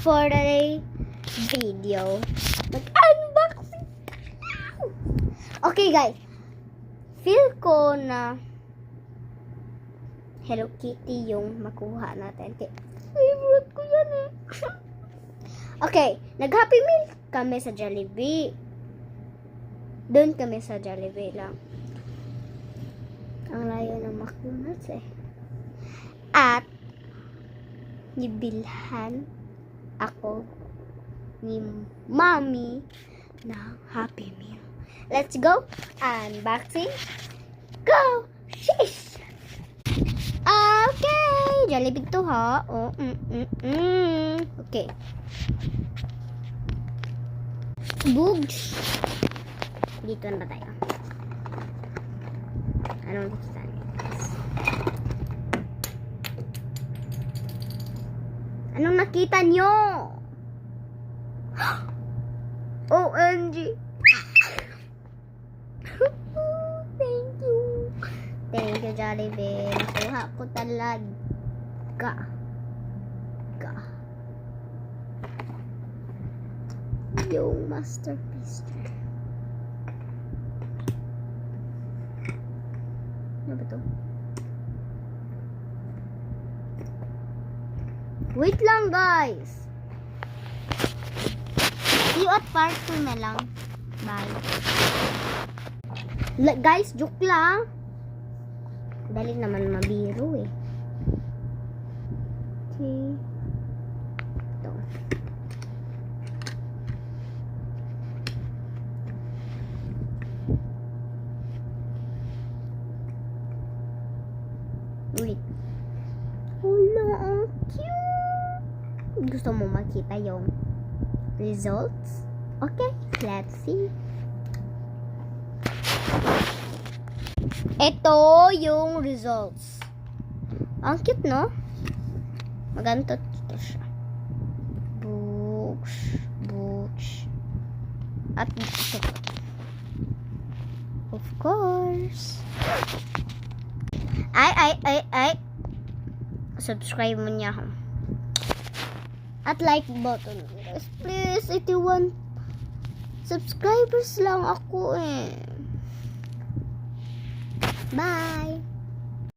for the video. Mag-unboxing tayo! Okay guys, feel ko na Hello Kitty yung makuha natin. Okay. Favorite ko yan eh. Okay, nag-Happy Meal kami sa Jollibee. Doon kami sa Jollibee lang. Ang layo ng McDonald's eh. At nibilhan ako ni Mommy ng Happy Meal. Let's go! Unboxing! Go! Sheesh! Okay! Jollibee to ha. Oh, Okay. Bugs. Dito na ba tayo? Anong nakita niyo? Anong nakita niyo? OMG! Thank you. Thank you, Jollibee. Nakuha ko talaga. Yung masterpiece. Ano ba to? Wait lang, guys. See you at part 2 na lang. Bye. Guys, joke lang. Dali naman mabiro eh. Okay. Ito. Wait. Hala, ang cute. Gusto mo makita yung results? Okay, let's see. Ito yung results. Ang cute, no? Maganto ito siya. Books. At ito. Of course. Ay. Subscribe mo niya ako. At like button. Guys, please. 81 subscribers lang ako eh. Bye!